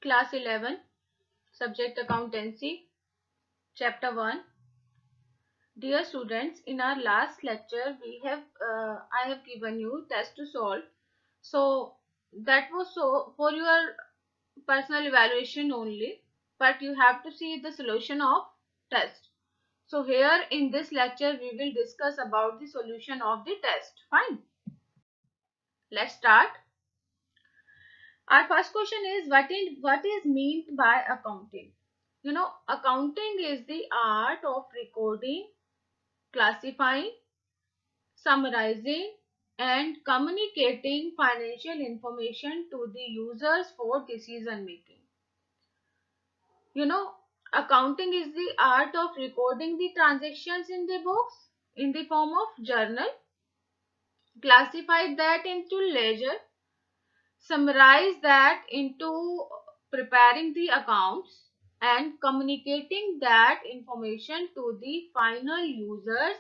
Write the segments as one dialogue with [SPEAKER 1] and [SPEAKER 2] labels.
[SPEAKER 1] Class 11, Subject Accountancy, Chapter 1. Dear students, in our last lecture, I have given you test to solve. So that was so for your personal evaluation only, but you have to see the solution of test. So here in this lecture, we will discuss about the solution of the test. Fine. Let's start. Our first question is what is meant by accounting? Accounting is the art of recording, classifying, summarizing, and communicating financial information to the users for decision making. You know, Accounting is the art of recording the transactions in the books in the form of journal, classify that into ledger, summarize that into preparing the accounts, and communicating that information to the final users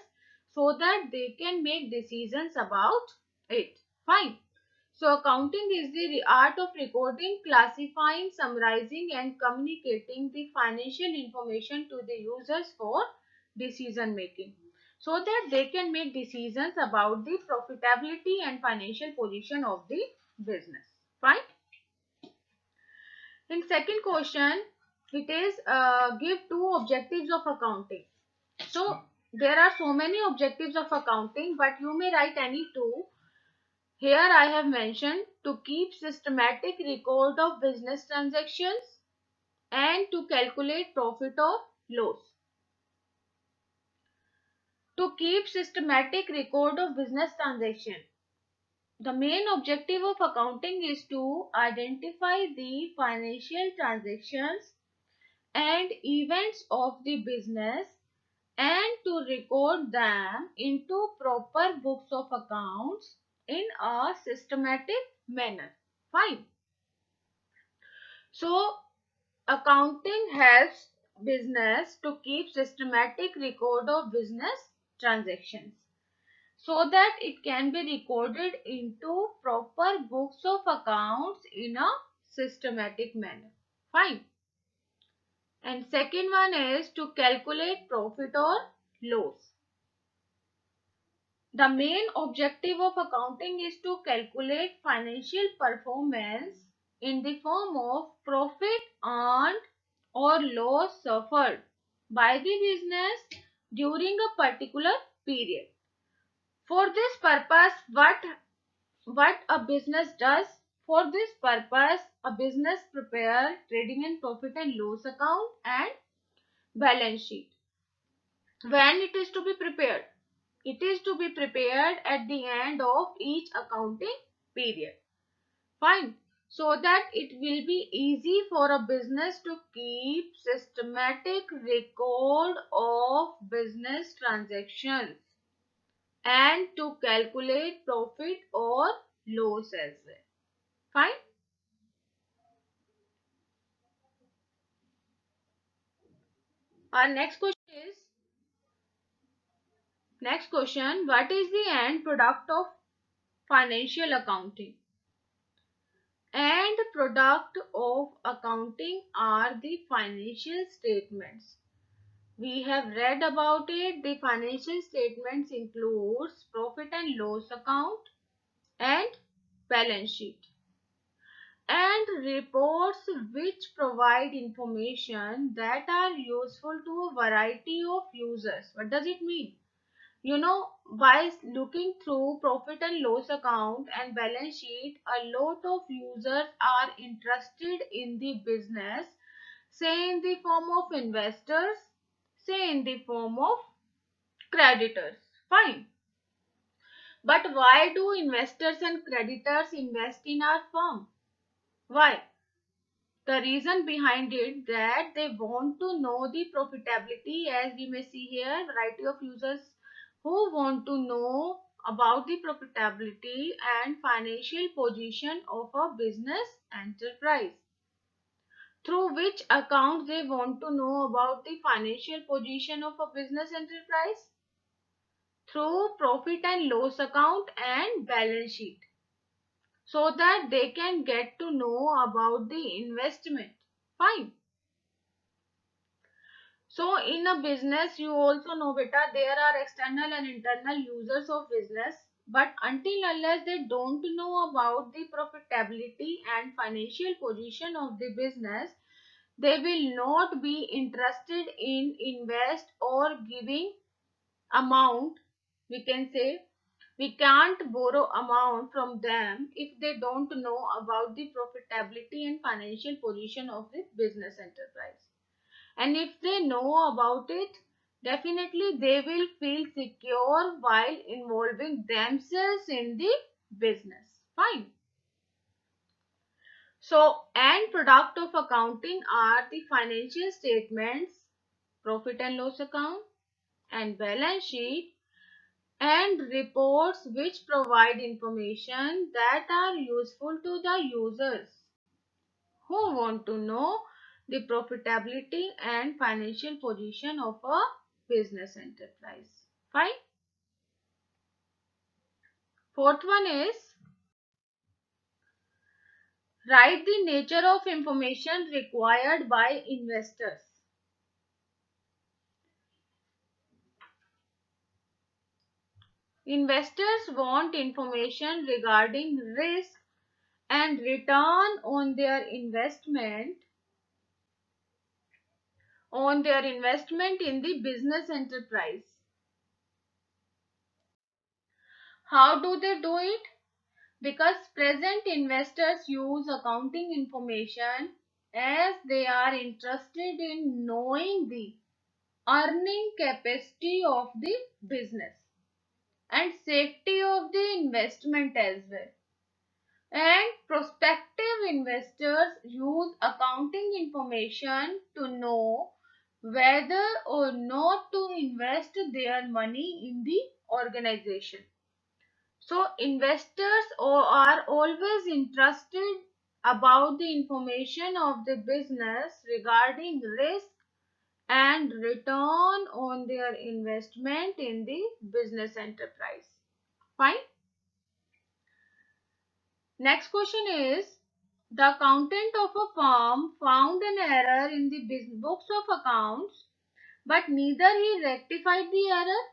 [SPEAKER 1] so that they can make decisions about it. Fine. So accounting is the art of recording, classifying, summarizing, and communicating the financial information to the users for decision making so that they can make decisions about the profitability and financial position of the business. Fine. In second question, it is give two objectives of accounting. So there are so many objectives of accounting, but you may write any two. Here I have mentioned to keep systematic record of business transactions and to calculate profit or loss. To keep systematic record of business transaction. The main objective of accounting is to identify the financial transactions and events of the business and to record them into proper books of accounts in a systematic manner. Fine. So, accounting helps business to keep systematic record of business transactions so that it can be recorded into proper books of accounts in a systematic manner. Fine. And second one is to calculate profit or loss. The main objective of accounting is to calculate financial performance in the form of profit earned or loss suffered by the business during a particular period. For this purpose, what a business does? For this purpose, a business prepares trading and profit and loss account and balance sheet. When it is to be prepared? It is to be prepared at the end of each accounting period. Fine. So that it will be easy for a business to keep systematic record of business transactions and to calculate profit or loss as well. Fine. Our next question, what is the end product of financial accounting? End product of accounting are the financial statements. We have read about it. The financial statements includes profit and loss account and balance sheet and reports which provide information that are useful to a variety of users. What does it mean? By looking through profit and loss account and balance sheet, a lot of users are interested in the business, say in the form of investors, say in the form of creditors. Fine. But why do investors and creditors invest in our firm? Why? The reason behind it that they want to know the profitability, as we may see here, variety of users who want to know about the profitability and financial position of a business enterprise. Through which accounts they want to know about the financial position of a business enterprise? Through profit and loss account and balance sheet. so that they can get to know about the investment. Fine. So in a business, you also know beta, there are external and internal users of business, but until unless they don't know about the profitability and financial position of the business, they will not be interested in invest or giving amount. We can say we can't borrow amount from them if they don't know about the profitability and financial position of the business enterprise. And if they know about it, definitely they will feel secure while involving themselves in the business. Fine. So, end product of accounting are the financial statements, profit and loss account, and balance sheet, and reports which provide information that are useful to the users who want to know the profitability and financial position of a business enterprise. Fine. Fourth one is write the nature of information required by investors. Investors want information regarding risk and return on their investment in the business enterprise. How do they do it? Because present investors use accounting information as they are interested in knowing the earning capacity of the business and safety of the investment as well. And prospective investors use accounting information to know whether or not to invest their money in the organization. So investors are always interested about the information of the business regarding risk and return on their investment in the business enterprise. Fine. Next question is, the accountant of a firm found an error in the books of accounts, but neither he rectified the error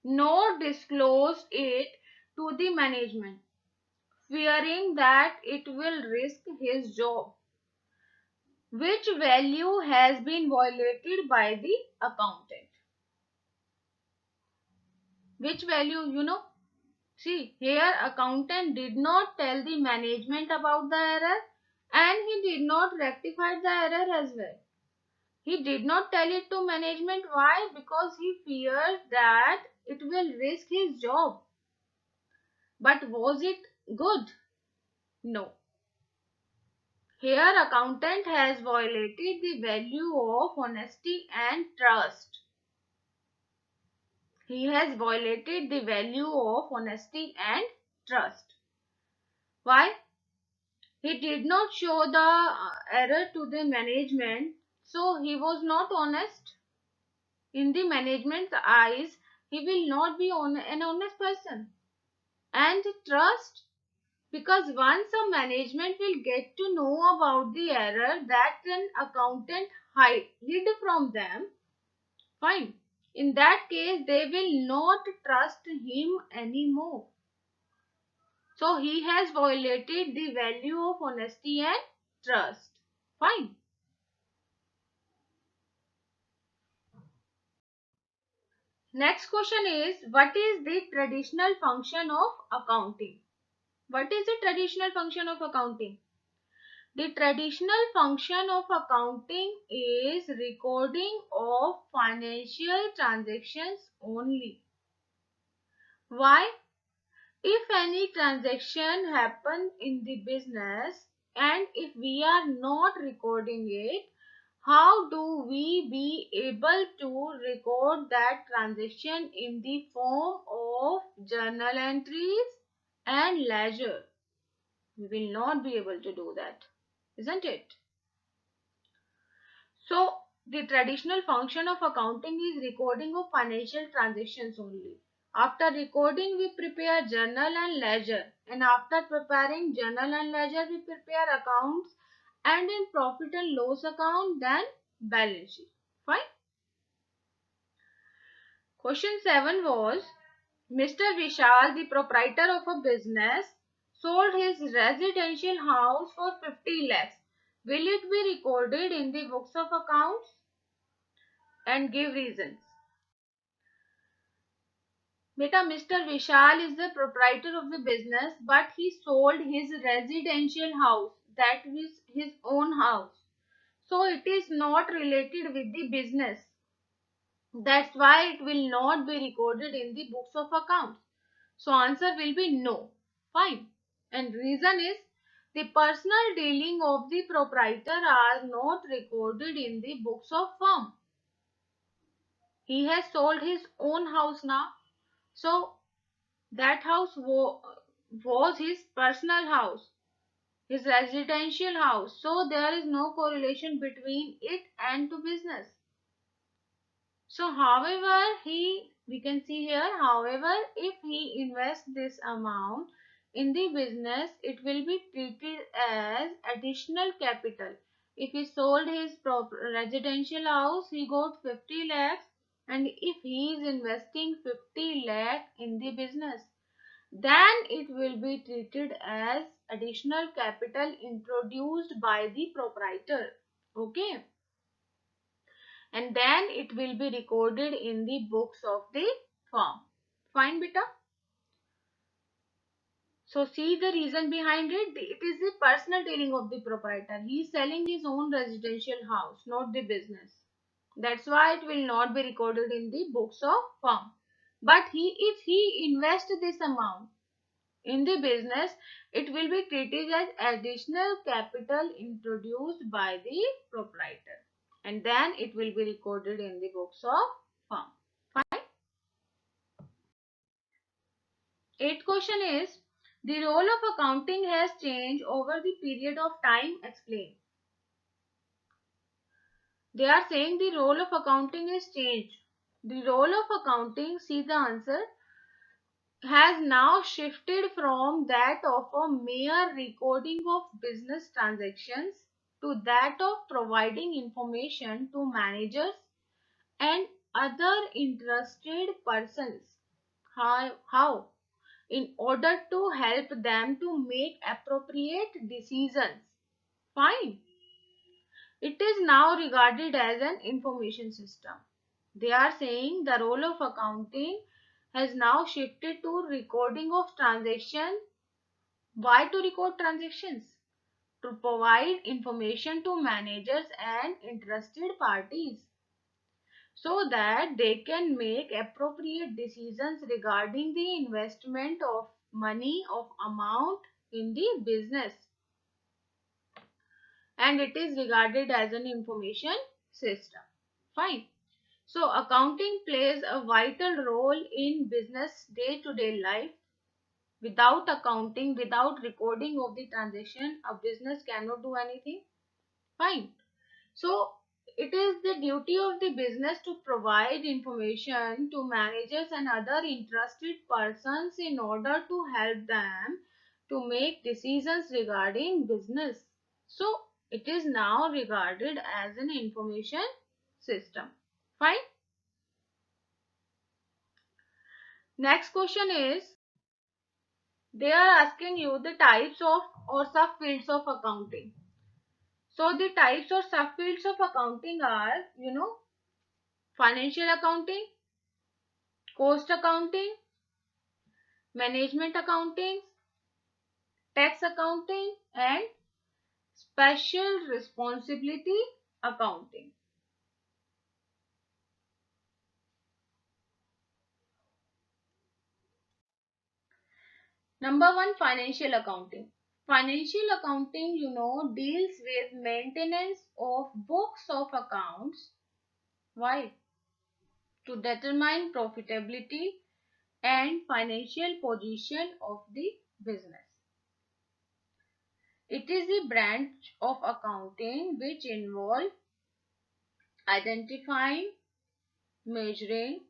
[SPEAKER 1] nor disclosed it to the management, fearing that it will risk his job. Which value has been violated by the accountant? Which value, See, here accountant did not tell the management about the error and he did not rectify the error as well. He did not tell it to management. Why? Because he feared that it will risk his job. But was it good? No. Here accountant has violated the value of honesty and trust. He has violated the value of honesty and trust. Why? He did not show the error to the management, so he was not honest. In the management's eyes, he will not be an honest person. And trust, because once a management will get to know about the error that an accountant hid from them, fine. In that case, they will not trust him anymore. So he has violated the value of honesty and trust. Fine. Next question is, what is the traditional function of accounting? What is the traditional function of accounting? The traditional function of accounting is recording of financial transactions only. Why? If any transaction happens in the business and if we are not recording it, how do we be able to record that transaction in the form of journal entries and ledger? We will not be able to do that, isn't it? So, the traditional function of accounting is recording of financial transactions only. After recording, we prepare journal and ledger. And after preparing journal and ledger, we prepare accounts. And in profit and loss account, then balance sheet. Fine. Question 7 was, Mr. Vishal, the proprietor of a business, sold his residential house for 50 lakhs. Will it be recorded in the books of accounts? And give reasons. Beta, Mr. Vishal is the proprietor of the business, but he sold his residential house, that is his own house. So it is not related with the business. That's why it will not be recorded in the books of accounts. So answer will be no. Fine. And reason is, the personal dealing of the proprietor are not recorded in the books of firm. He has sold his own house now. So that house was his personal house, his residential house. So there is no correlation between it and to business. So however, we can see here, however, if he invests this amount in the business, it will be treated as additional capital. If he sold his residential house, he got 50 lakhs, and if he is investing 50 lakh in the business, then it will be treated as additional capital introduced by the proprietor. Okay. And then it will be recorded in the books of the firm. Fine, beta? So see the reason behind it. It is the personal dealing of the proprietor. He is selling his own residential house, not the business. That's why it will not be recorded in the books of firm. But if he invests this amount in the business, it will be treated as additional capital introduced by the proprietor. And then it will be recorded in the books of firm. Fine. Eighth question is, the role of accounting has changed over the period of time. Explain. They are saying the role of accounting is changed. The role of accounting, see the answer, has now shifted from that of a mere recording of business transactions to that of providing information to managers and other interested persons. How? In order to help them to make appropriate decisions. Fine. It is now regarded as an information system. They are saying the role of accounting has now shifted to recording of transactions. Why to record transactions? To provide information to managers and interested parties, so that they can make appropriate decisions regarding the investment of money of amount in the business. And it is regarded as an information system. Fine. So accounting plays a vital role in business day-to-day life. Without accounting, without recording of the transaction, a business cannot do anything. Fine. So it is the duty of the business to provide information to managers and other interested persons in order to help them to make decisions regarding business. So it is now regarded as an information system. Fine. Next question is, they are asking you the types of or subfields of accounting. So the types or subfields of accounting are, financial accounting, cost accounting, management accounting, tax accounting, and special responsibility accounting. Number 1, financial accounting. Financial accounting, deals with maintenance of books of accounts. Why? To determine profitability and financial position of the business. It is a branch of accounting which involves identifying, measuring,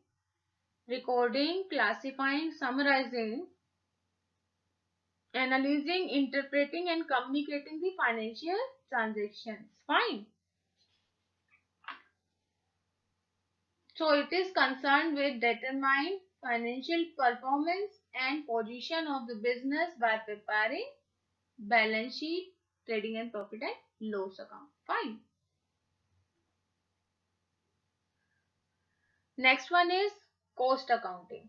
[SPEAKER 1] recording, classifying, summarizing, analyzing, interpreting and communicating the financial transactions. Fine. So it is concerned with determining financial performance and position of the business by preparing balance sheet, trading and profit and loss account. Fine. Next one is cost accounting.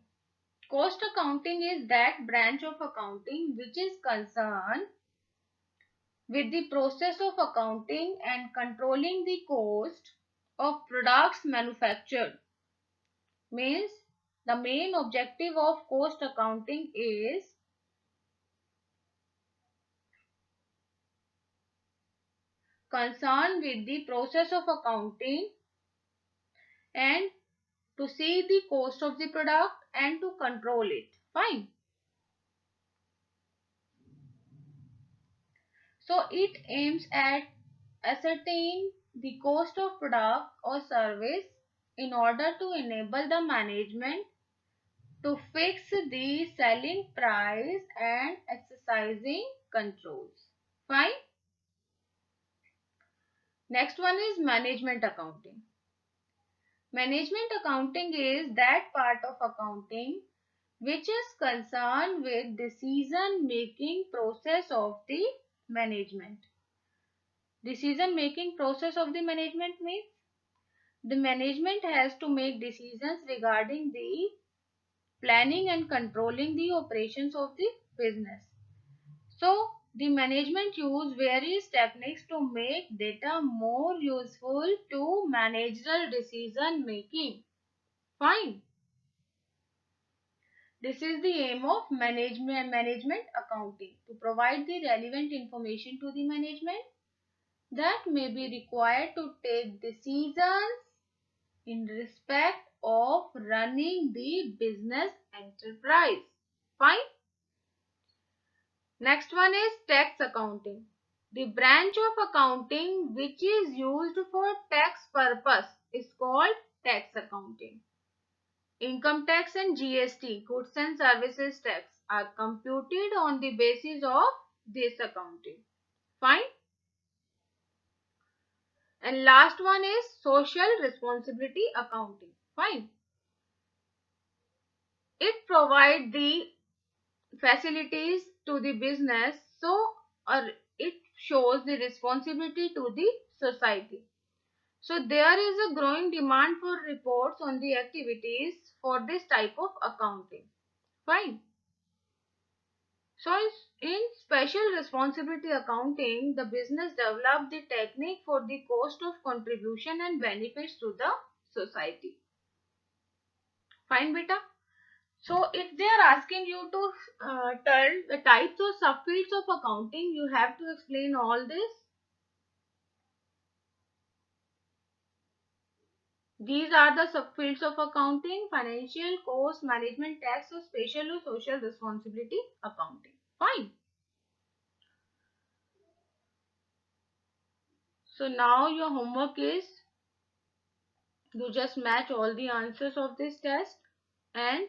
[SPEAKER 1] Cost accounting is that branch of accounting which is concerned with the process of accounting and controlling the cost of products manufactured. Means the main objective of cost accounting is concerned with the process of accounting and to see the cost of the product and to control it. Fine. So it aims at ascertain the cost of product or service in order to enable the management to fix the selling price and exercising controls. Fine. Next one is management accounting. Management accounting is that part of accounting which is concerned with decision making process of the management. Decision making process of the management means the management has to make decisions regarding the planning and controlling the operations of the business. So the management use various techniques to make data more useful to managerial decision making. Fine. This is the aim of management accounting, to provide the relevant information to the management that may be required to take decisions in respect of running the business enterprise. Fine. Next one is tax accounting. The branch of accounting which is used for tax purpose is called tax accounting. Income tax and GST, goods and services tax, are computed on the basis of this accounting. Fine. And last one is social responsibility accounting. Fine. It provides the facilities to the business, so it shows the responsibility to the society. So there is a growing demand for reports on the activities for this type of accounting. Fine. So in special responsibility accounting, the business developed the technique for the cost of contribution and benefits to the society. Fine, beta. So if they are asking you to tell the types or subfields of accounting, you have to explain all this. These are the subfields of accounting: financial, cost, management, tax, or special or social responsibility accounting. Fine. So now your homework is you just match all the answers of this test and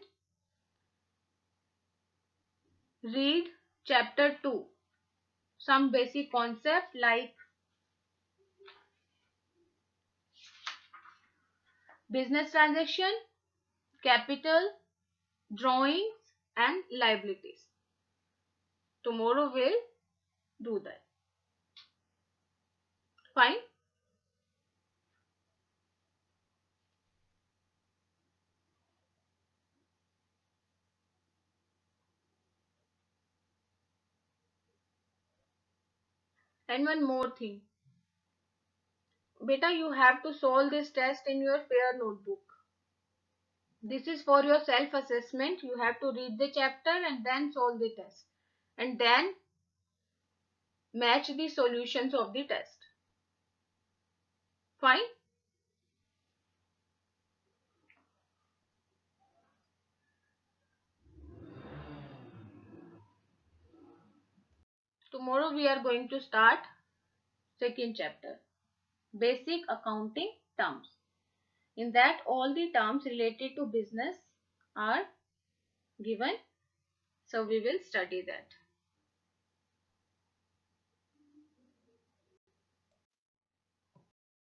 [SPEAKER 1] read chapter 2. Some basic concept like business transaction, capital, drawings and liabilities. Tomorrow we'll do that. Fine. And one more thing. Beta, you have to solve this test in your fair notebook. This is for your self-assessment. You have to read the chapter and then solve the test. And then match the solutions of the test. Fine. Tomorrow we are going to start second chapter. Basic accounting terms. In that all the terms related to business are given. So we will study that.